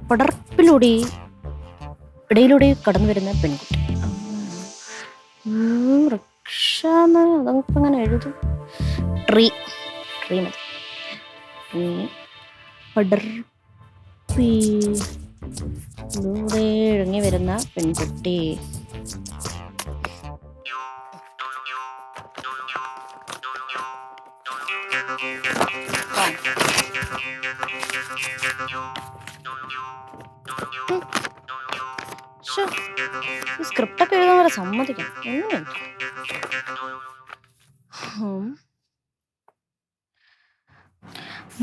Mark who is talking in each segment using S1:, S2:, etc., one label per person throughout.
S1: പടർപ്പിലൂടെ ഇടയിലൂടെ കടന്നു വരുന്ന പെൺകുട്ടി. റിക്ഷ അതപ്പോ അങ്ങനെ എഴുതും. ട്രീ ട്രീ മതി. പടർപ്പിലൂടെ ഇഴങ്ങി വരുന്ന പെൺകുട്ടി. സ്ക്രിപ്റ്റൊക്കെ എഴുതാൻ വരെ സമ്മതിക്കണം. എങ്ങനെയുണ്ട്?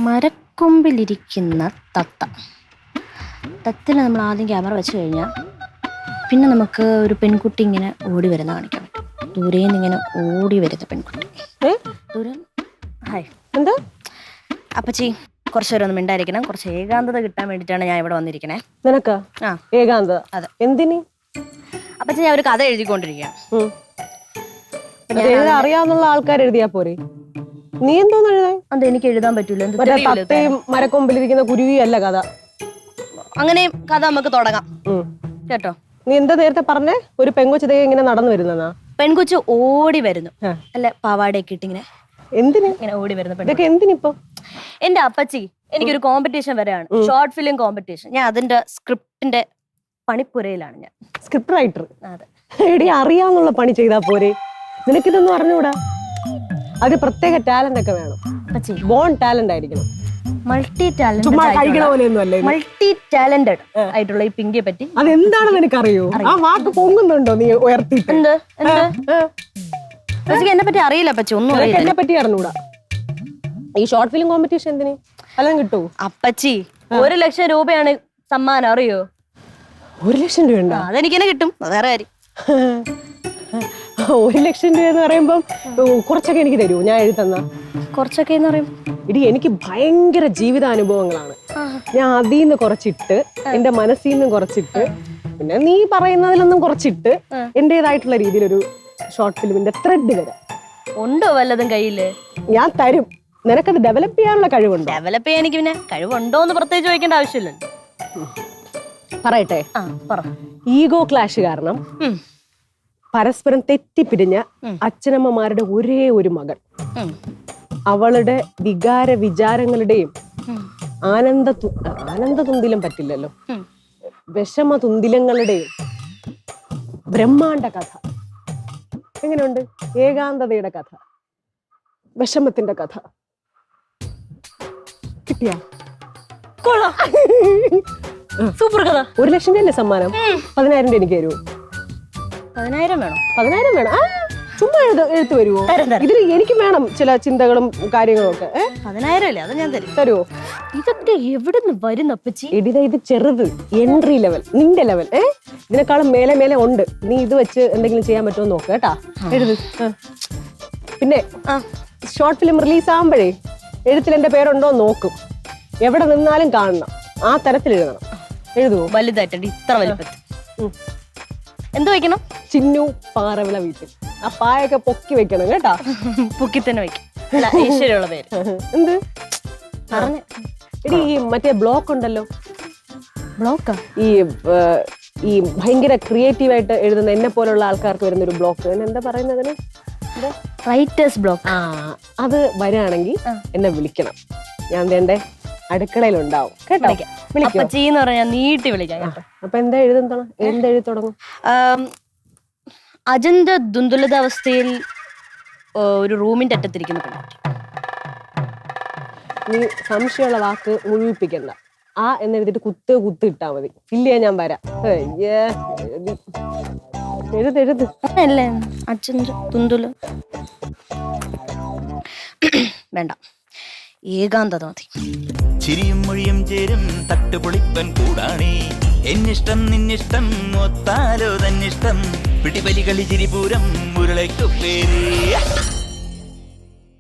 S1: മരക്കൊമ്പിലിരിക്കുന്ന തത്ത. തത്തനെ നമ്മൾ ആദ്യം ക്യാമറ വെച്ച് കഴിഞ്ഞാൽ പിന്നെ നമുക്ക് ഒരു പെൺകുട്ടി ഇങ്ങനെ ഓടി വരുന്ന കാണിക്കാൻ പറ്റും. ദൂരേന്ന് ഇങ്ങനെ ഓടി വരുന്ന പെൺകുട്ടി. ദൂരം. ഹായ്. എന്താ അപ്പച്ചി? കുറച്ചു നേരം ഒന്ന് മിണ്ടായിരിക്കണം. കുറച്ച് ഏകാന്തത കിട്ടാൻ വേണ്ടിയിട്ടാണ് ഞാൻ ഇവിടെ വന്നിരിക്കണേ.
S2: നിനക്കാ ഏകാന്തത?
S1: അതെ.
S2: എന്തിന്?
S1: അപ്പച്ചി, ഞാൻ ഒരു കഥ എഴുതിക്കൊണ്ടിരിക്കുകയാണ്.
S2: അറിയാവുന്ന ആൾക്കാർ എഴുതിയാ പോരെ? നീ എന്തോന്ന് എഴുതാൻ?
S1: അത് എനിക്ക് എഴുതാൻ പറ്റൂല.
S2: തത്തയും മരക്കൊമ്പിലിരിക്കുന്ന കുരുവിയല്ല കഥ.
S1: അങ്ങനെ കഥ നമുക്ക് തുടങ്ങാം കേട്ടോ.
S2: നീ എന്താ നേരത്തെ പറഞ്ഞേ? ഒരു പെങ്കൊച്ചു ഇങ്ങനെ നടന്നു വരുന്ന
S1: പെൺകൊച്ചു ഓടി വരുന്നു. അല്ല, പാവാടയൊക്കെ ഇട്ടിങ്ങനെ
S2: എന്തിന്
S1: ഇങ്ങനെ ഓടി വരുന്ന.
S2: ഇതൊക്കെ എന്തിനിപ്പോ?
S1: എന്റെ അപ്പച്ചി, എനിക്കൊരു കോമ്പറ്റീഷൻ വരെയാണ്, ഷോർട്ട് ഫിലിം കോമ്പറ്റീഷൻ. ഞാൻ അതിന്റെ സ്ക്രിപ്റ്റിന്റെ പണിപ്പുരയിലാണ് ഞാൻ.
S2: Script writer?
S1: അതെ.
S2: എടി, അറിയാന്നുള്ള പണി ചെയ്താ പോരെ? നിനക്കിതൊന്നും അറിഞ്ഞൂടാ? അത് പ്രത്യേക ടാലന്റ് ഒക്കെ വേണം. ബോൺ ടാലന്റ് ആയിരിക്കണം.
S1: മൾട്ടി ടാലന്റഡ് ആയിട്ടുള്ള ഈ പിങ്കിയെ പറ്റി
S2: അതെന്താണെന്ന് എനിക്കറിയോ? ആ വാക്ക് പൊങ്ങുന്നുണ്ടോ നീ ഉയർത്തിട്ട്?
S1: എന്നെ പറ്റി അറിയില്ല അപ്പച്ചി, ഒന്നും അറിയില്ല.
S2: എന്നെ പറ്റി അറിഞ്ഞൂടാ. ഈ ഷോർട്ട് ഫിലിം കോമ്പറ്റീഷൻ എന്തിന്? അതെല്ലാം കിട്ടൂ അപ്പച്ചി?
S1: 1 ലക്ഷം രൂപയാണ് സമ്മാനം, അറിയോ?
S2: 1 ലക്ഷം രൂപ?
S1: അതെനിക്ക് തന്നെ കിട്ടും, വേറെ കാര്യം.
S2: 1 ലക്ഷം രൂപ എന്ന് പറയുമ്പം കുറച്ചൊക്കെ എനിക്ക് തരൂ, ഞാൻ എഴുതുന്ന?
S1: കുറച്ചൊക്കെ എന്ന് പറയുമ്പോ
S2: ഇടി, എനിക്ക് ഭയങ്കര ജീവിതാനുഭവങ്ങളാണ്. ഞാൻ അതിൽ നിന്ന് കുറച്ചിട്ട്, എന്റെ മനസ്സിൽ നിന്നും കുറച്ചിട്ട്, പിന്നെ നീ പറയുന്നതിലൊന്നും കുറച്ചിട്ട് എന്റേതായിട്ടുള്ള രീതിയിലൊരു ഷോർട്ട് ഫിലിമിന്റെ ത്രെഡ് വരാം.
S1: ഉണ്ടോ വല്ലതും കയ്യില്?
S2: ഞാൻ തരും. നിനക്കത് ഡെവലപ്പ് ചെയ്യാനുള്ള കഴിവുണ്ടോ?
S1: ഡെവലപ്പ് ചെയ്യാൻ എനിക്ക് പിന്നെ കഴിവുണ്ടോ എന്ന് പ്രത്യേകിച്ച് ചോദിക്കേണ്ട ആവശ്യമില്ലല്ലോ.
S2: പറയട്ടെ. ഈഗോ ക്ലാഷ് കാരണം പരസ്പരം തെറ്റിപ്പിരിഞ്ഞ അച്ഛനമ്മമാരുടെ ഒരേ ഒരു മകൾ അവളുടെ വികാര വിചാരങ്ങളുടെയും ആനന്ദ തുന്തിലം പറ്റില്ലല്ലോ, വിഷമ തുന്തിലങ്ങളുടെയും ബ്രഹ്മാണ്ഡ കഥ. എങ്ങനെയുണ്ട്? ഏകാന്തതയുടെ കഥ, വിഷമത്തിന്റെ കഥ. കിട്ടിയാ?
S1: സൂപ്പർ കഥ.
S2: 1 ലക്ഷം രൂപ സമ്മാനം. 10,000 രൂപ എനിക്ക് തരുമോ?
S1: 10,000 വേണം?
S2: 10,000 വേണം. ചുമ്മാ എഴുത്ത് വരുമോ? ഇതിൽ എനിക്ക് വേണം ചില ചിന്തകളും കാര്യങ്ങളും ഒക്കെ.
S1: 10,000 അല്ലേ? അത് ഞാൻ
S2: തരുമോ?
S1: ഇതൊക്കെ എവിടെ നിന്ന് വരുന്നു അപ്പച്ചി?
S2: ഇത് ചെറുത്, എൻട്രി ലെവൽ, നിന്റെ ലെവൽ. ഇതിനേക്കാളും മേലെ മേലെ ഉണ്ട്. നീ ഇത് വെച്ച് എന്തെങ്കിലും ചെയ്യാൻ പറ്റുമോ നോക്ക് കേട്ടാ. എഴുത്. പിന്നെ ഷോർട്ട് ഫിലിം റിലീസ് ആകുമ്പോഴേ എഴുത്തിൽ എന്റെ പേരുണ്ടോ നോക്കും. എവിടെ നിന്നാലും കാണണം, ആ തരത്തിൽ എഴുതണം. എഴുതുവോ?
S1: വലുതായിട്ടുണ്ട്, ഇത്ര വലുപ്പത്തിൽ. എന്ത് വെക്കണം?
S2: ചിന്നു പാറവിള വീട്ടിൽ. ആ പായൊക്കെ പൊക്കി വെക്കണം കേട്ടാ.
S1: പൊക്കി തന്നെ വെക്കും. ഈശ്വരമുള്ള പേര്.
S2: എന്ത് പറഞ്ഞ? എടി, ഈ മറ്റേ ബ്ലോക്ക് ഉണ്ടല്ലോ.
S1: ബ്ലോക്കാ?
S2: ഈ ഭയങ്കര ക്രിയേറ്റീവായിട്ട് എഴുതുന്ന എന്നെ പോലുള്ള ആൾക്കാർക്ക് വരുന്നൊരു ബ്ലോക്ക്. എന്താ പറയുന്നതിന്?
S1: Writers block.
S2: അത് വരികയാണെങ്കിൽ എന്നെ വിളിക്കണം. ഞാൻ എന്റെ അടുക്കളയിലുണ്ടാവും കേട്ടോ.
S1: അപ്പച്ചീന്ന് പറഞ്ഞാൽ നീട്ടി വിളിക്കാം.
S2: അപ്പൊ എന്താ എഴുതി തുടങ്ങും?
S1: അജന്ത ദുന്ദുലിതാവസ്ഥയിൽ ഒരു റൂമിന്റെ അറ്റത്തിരിക്കുന്ന പെൺകുട്ടി.
S2: നീ സംശയമുള്ള വാക്ക് മുഴുവിപ്പിക്കണ്ട. ആ എന്നെഴുതിട്ട് കുത്ത് ഇട്ടാ മതി. ഇല്ലേ, ഞാൻ വരാം. എഴുത്.
S1: അല്ലേ അജന്ത ദുന്ദുല? വേണ്ട, ഏകാന്തത മതി.
S3: ചിരിയും മൊഴിയും ചേരും തട്ടുപൊളിപ്പൻ കൂടാണേ. എന്നിഷ്ടം നിന്നിഷ്ടം ഒത്താലോ തന്നിഷ്ടം. പിടിപലി കളി ചിരിപൂരം മുരളയ്ക്കു പേര്.